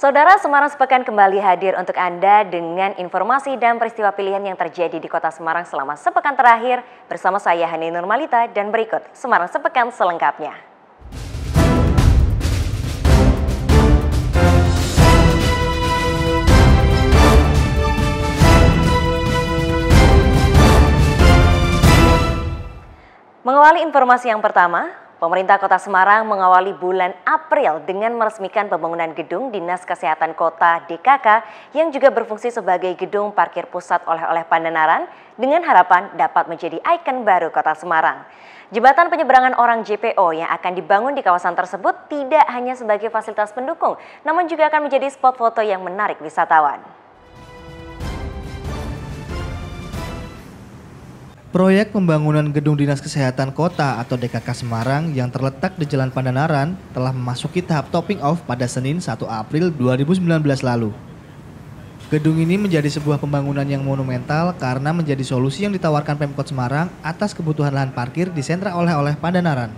Saudara, Semarang Sepekan kembali hadir untuk Anda dengan informasi dan peristiwa pilihan yang terjadi di Kota Semarang selama sepekan terakhir bersama saya Hani Nurmalita dan berikut Semarang Sepekan selengkapnya. Mengawali informasi yang pertama, pemerintah Kota Semarang mengawali bulan April dengan meresmikan pembangunan gedung Dinas Kesehatan Kota DKK yang juga berfungsi sebagai gedung parkir pusat oleh-oleh Pandanaran dengan harapan dapat menjadi ikon baru Kota Semarang. Jembatan penyeberangan orang JPO yang akan dibangun di kawasan tersebut tidak hanya sebagai fasilitas pendukung, namun juga akan menjadi spot foto yang menarik wisatawan. Proyek pembangunan Gedung Dinas Kesehatan Kota atau DKK Semarang yang terletak di Jalan Pandanaran telah memasuki tahap topping off pada Senin 1 April 2019 lalu. Gedung ini menjadi sebuah pembangunan yang monumental karena menjadi solusi yang ditawarkan Pemkot Semarang atas kebutuhan lahan parkir di sentra oleh-oleh Pandanaran.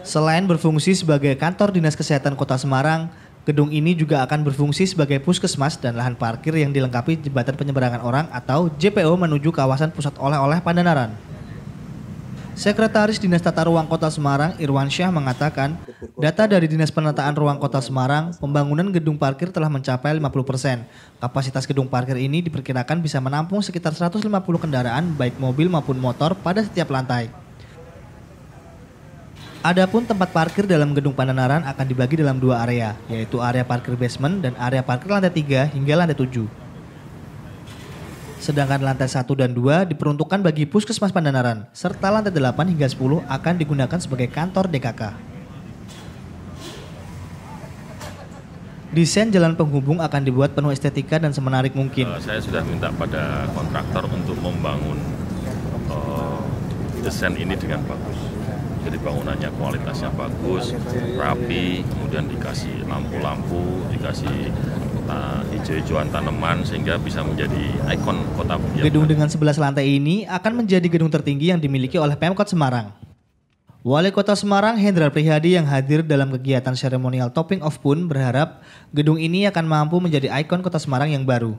Selain berfungsi sebagai kantor Dinas Kesehatan Kota Semarang, gedung ini juga akan berfungsi sebagai puskesmas dan lahan parkir yang dilengkapi jembatan penyeberangan orang atau JPO menuju kawasan pusat oleh-oleh Pandanaran. Sekretaris Dinas Tata Ruang Kota Semarang Irwan Syah mengatakan, data dari Dinas Penataan Ruang Kota Semarang, pembangunan gedung parkir telah mencapai 50%. Kapasitas gedung parkir ini diperkirakan bisa menampung sekitar 150 kendaraan baik mobil maupun motor pada setiap lantai. Adapun tempat parkir dalam gedung Pandanaran akan dibagi dalam dua area, yaitu area parkir basement dan area parkir lantai 3 hingga lantai 7. Sedangkan lantai 1 dan 2 diperuntukkan bagi puskesmas Pandanaran, serta lantai 8 hingga 10 akan digunakan sebagai kantor DKK. Desain jalan penghubung akan dibuat penuh estetika dan semenarik mungkin. Saya sudah minta pada kontraktor untuk membangun desain ini dengan bagus. Jadi bangunannya kualitasnya bagus, rapi, kemudian dikasih lampu-lampu, dikasih hijau-hijauan tanaman sehingga bisa menjadi ikon kota. Gedung dengan 11 lantai ini akan menjadi gedung tertinggi yang dimiliki oleh Pemkot Semarang. Wali Kota Semarang Hendrar Prihadi yang hadir dalam kegiatan seremonial topping off pun berharap gedung ini akan mampu menjadi ikon Kota Semarang yang baru.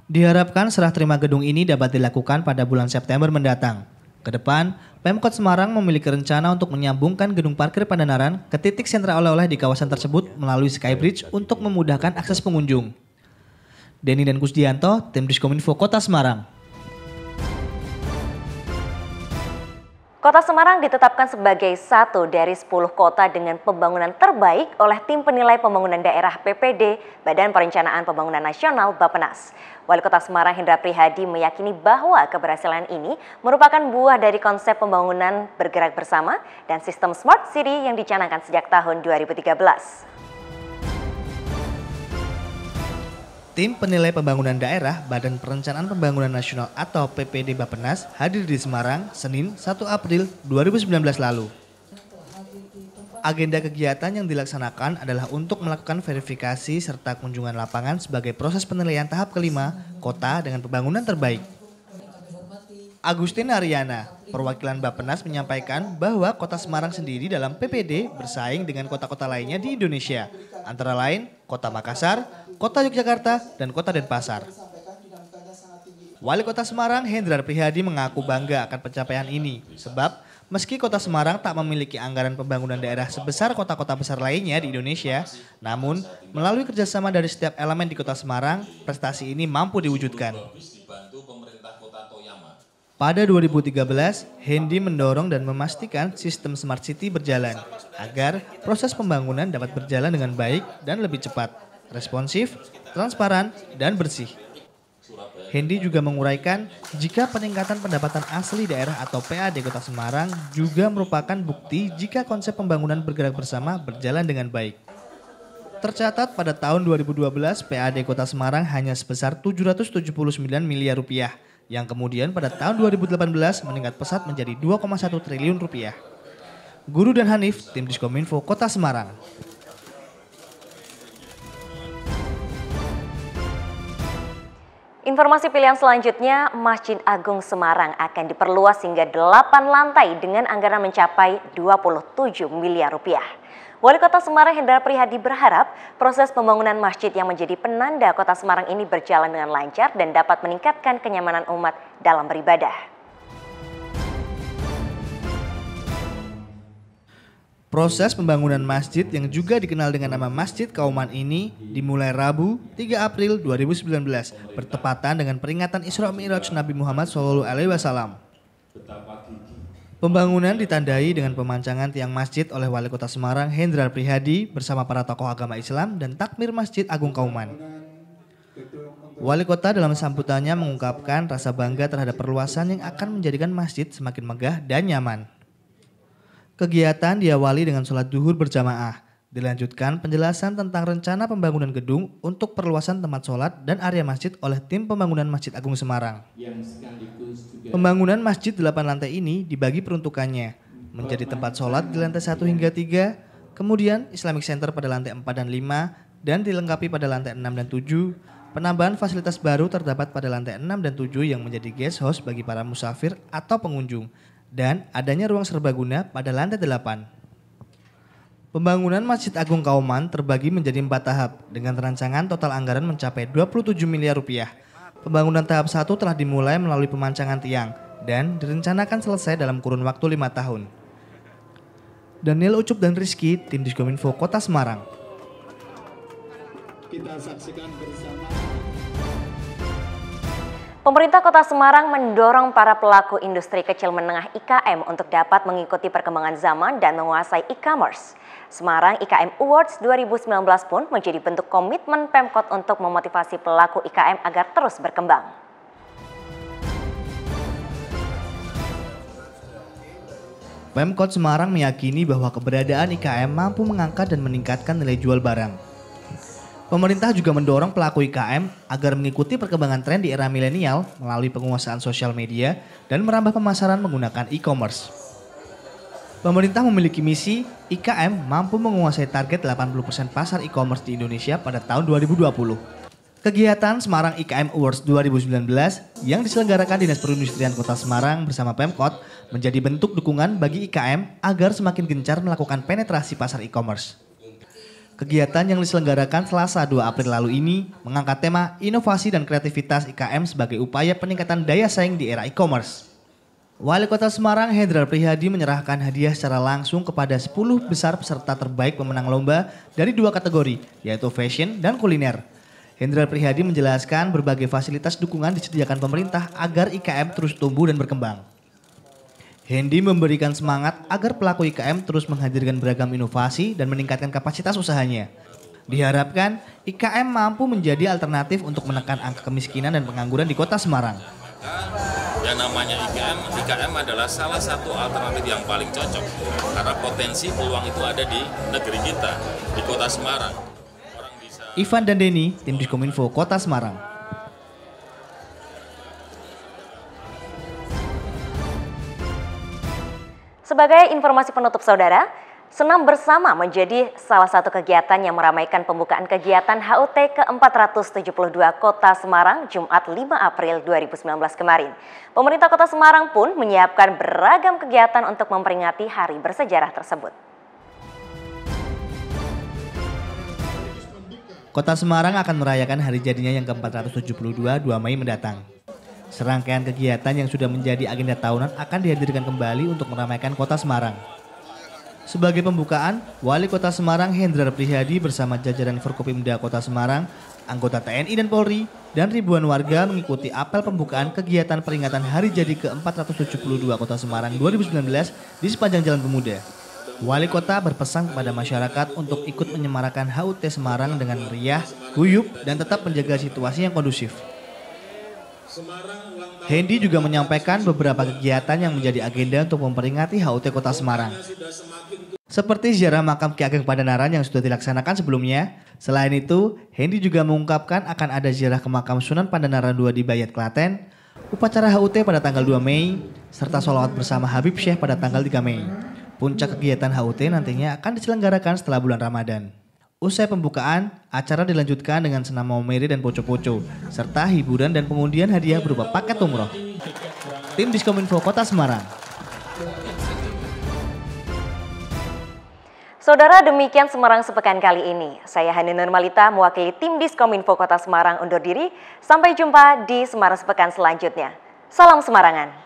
Diharapkan serah terima gedung ini dapat dilakukan pada bulan September mendatang. Kedepan, Pemkot Semarang memiliki rencana untuk menyambungkan gedung parkir Pandanaran ke titik sentra oleh-oleh di kawasan tersebut melalui Skybridge untuk memudahkan akses pengunjung. Denny dan Kusdianto, Tim Diskominfo Kota Semarang. Kota Semarang ditetapkan sebagai satu dari 10 kota dengan pembangunan terbaik oleh Tim Penilai Pembangunan Daerah PPD Badan Perencanaan Pembangunan Nasional Bappenas. Wali Kota Semarang Hendrar Prihadi meyakini bahwa keberhasilan ini merupakan buah dari konsep pembangunan bergerak bersama dan sistem Smart City yang dicanangkan sejak tahun 2013. Tim Penilai Pembangunan Daerah Badan Perencanaan Pembangunan Nasional atau PPD Bappenas hadir di Semarang Senin 1 April 2019 lalu. Agenda kegiatan yang dilaksanakan adalah untuk melakukan verifikasi serta kunjungan lapangan sebagai proses penilaian tahap kelima kota dengan pembangunan terbaik. Agustin Ariana, perwakilan Bappenas menyampaikan bahwa Kota Semarang sendiri dalam PPD bersaing dengan kota-kota lainnya di Indonesia, antara lain Kota Makassar, Kota Yogyakarta, dan Kota Denpasar. Wali Kota Semarang Hendrar Prihadi mengaku bangga akan pencapaian ini, sebab meski Kota Semarang tak memiliki anggaran pembangunan daerah sebesar kota-kota besar lainnya di Indonesia, namun melalui kerjasama dari setiap elemen di Kota Semarang, prestasi ini mampu diwujudkan. Pada 2013, Hendi mendorong dan memastikan sistem Smart City berjalan agar proses pembangunan dapat berjalan dengan baik dan lebih cepat, responsif, transparan, dan bersih. Hendi juga menguraikan jika peningkatan pendapatan asli daerah atau PAD Kota Semarang juga merupakan bukti jika konsep pembangunan bergerak bersama berjalan dengan baik. Tercatat pada tahun 2012 PAD Kota Semarang hanya sebesar 779 miliar rupiah, yang kemudian pada tahun 2018 meningkat pesat menjadi 2,1 triliun rupiah. Guru dan Hanif, Tim Diskominfo Kota Semarang. Informasi pilihan selanjutnya, Masjid Agung Semarang akan diperluas hingga 8 lantai dengan anggaran mencapai 27 miliar rupiah. Wali Kota Semarang Hendrar Prihadi berharap proses pembangunan masjid yang menjadi penanda Kota Semarang ini berjalan dengan lancar dan dapat meningkatkan kenyamanan umat dalam beribadah. Proses pembangunan masjid yang juga dikenal dengan nama Masjid Kauman ini dimulai Rabu 3 April 2019 bertepatan dengan peringatan Isra Mi'raj Nabi Muhammad SAW. Pembangunan ditandai dengan pemancangan tiang masjid oleh Wali Kota Semarang Hendrar Prihadi bersama para tokoh agama Islam dan takmir Masjid Agung Kauman. Wali Kota dalam sambutannya mengungkapkan rasa bangga terhadap perluasan yang akan menjadikan masjid semakin megah dan nyaman. Kegiatan diawali dengan sholat duhur berjamaah. Dilanjutkan penjelasan tentang rencana pembangunan gedung untuk perluasan tempat sholat dan area masjid oleh tim pembangunan Masjid Agung Semarang. Pembangunan masjid 8 lantai ini dibagi peruntukannya menjadi tempat sholat di lantai 1 hingga 3, kemudian Islamic Center pada lantai 4 dan 5, dan dilengkapi pada lantai 6 dan 7. Penambahan fasilitas baru terdapat pada lantai 6 dan 7 yang menjadi guest house bagi para musafir atau pengunjung. Dan adanya ruang serbaguna pada lantai 8. Pembangunan Masjid Agung Kauman terbagi menjadi 4 tahap dengan rancangan total anggaran mencapai 27 miliar rupiah. Pembangunan tahap 1 telah dimulai melalui pemancangan tiang dan direncanakan selesai dalam kurun waktu 5 tahun. Daniel Ucup dan Rizky, tim Diskominfo Kota Semarang. Kita saksikan bersama. Pemerintah Kota Semarang mendorong para pelaku industri kecil menengah IKM untuk dapat mengikuti perkembangan zaman dan menguasai e-commerce. Semarang IKM Awards 2019 pun menjadi bentuk komitmen Pemkot untuk memotivasi pelaku IKM agar terus berkembang. Pemkot Semarang meyakini bahwa keberadaan IKM mampu mengangkat dan meningkatkan nilai jual barang. Pemerintah juga mendorong pelaku IKM agar mengikuti perkembangan tren di era milenial melalui penguasaan sosial media dan merambah pemasaran menggunakan e-commerce. Pemerintah memiliki misi IKM mampu menguasai target 80% pasar e-commerce di Indonesia pada tahun 2020. Kegiatan Semarang IKM Awards 2019 yang diselenggarakan Dinas Perindustrian Kota Semarang bersama Pemkot menjadi bentuk dukungan bagi IKM agar semakin gencar melakukan penetrasi pasar e-commerce. Kegiatan yang diselenggarakan Selasa 2 April lalu ini mengangkat tema inovasi dan kreativitas IKM sebagai upaya peningkatan daya saing di era e-commerce. Wali Kota Semarang Hendrar Prihadi menyerahkan hadiah secara langsung kepada 10 besar peserta terbaik pemenang lomba dari 2 kategori, yaitu fashion dan kuliner. Hendrar Prihadi menjelaskan berbagai fasilitas dukungan disediakan pemerintah agar IKM terus tumbuh dan berkembang. Hendy memberikan semangat agar pelaku IKM terus menghadirkan beragam inovasi dan meningkatkan kapasitas usahanya. Diharapkan IKM mampu menjadi alternatif untuk menekan angka kemiskinan dan pengangguran di Kota Semarang. Yang namanya IKM adalah salah satu alternatif yang paling cocok karena potensi peluang itu ada di negeri kita, di Kota Semarang. Ivan dan Denny, tim Diskominfo Kota Semarang. Sebagai informasi penutup saudara, Senam Bersama menjadi salah satu kegiatan yang meramaikan pembukaan kegiatan HUT ke-472 Kota Semarang Jumat 5 April 2019 kemarin. Pemerintah Kota Semarang pun menyiapkan beragam kegiatan untuk memperingati hari bersejarah tersebut. Kota Semarang akan merayakan hari jadinya yang ke-472 2 Mei mendatang. Serangkaian kegiatan yang sudah menjadi agenda tahunan akan dihadirkan kembali untuk meramaikan Kota Semarang. Sebagai pembukaan, Wali Kota Semarang Hendrar Prihadi bersama jajaran Forkopimda Kota Semarang, anggota TNI dan Polri, dan ribuan warga mengikuti apel pembukaan kegiatan peringatan Hari Jadi ke-472 Kota Semarang 2019 di sepanjang Jalan Pemuda. Wali Kota berpesan kepada masyarakat untuk ikut menyemarakan HUT Semarang dengan meriah, guyup, dan tetap menjaga situasi yang kondusif. Hendy juga menyampaikan beberapa kegiatan yang menjadi agenda untuk memperingati HUT Kota Semarang. Seperti ziarah makam Ki Ageng Pandanaran yang sudah dilaksanakan sebelumnya. Selain itu, Hendy juga mengungkapkan akan ada ziarah ke makam Sunan Pandanaran II di Bayat, Klaten, upacara HUT pada tanggal 2 Mei, serta sholawat bersama Habib Syekh pada tanggal 3 Mei. Puncak kegiatan HUT nantinya akan diselenggarakan setelah bulan Ramadan. Usai pembukaan, acara dilanjutkan dengan senam maumere dan poco-poco, serta hiburan dan pengundian hadiah berupa paket umroh. Tim Diskominfo Kota Semarang. Saudara, demikian Semarang Sepekan kali ini. Saya Hani Nurmalita mewakili tim Diskominfo Kota Semarang undur diri. Sampai jumpa di Semarang Sepekan selanjutnya. Salam Semarangan.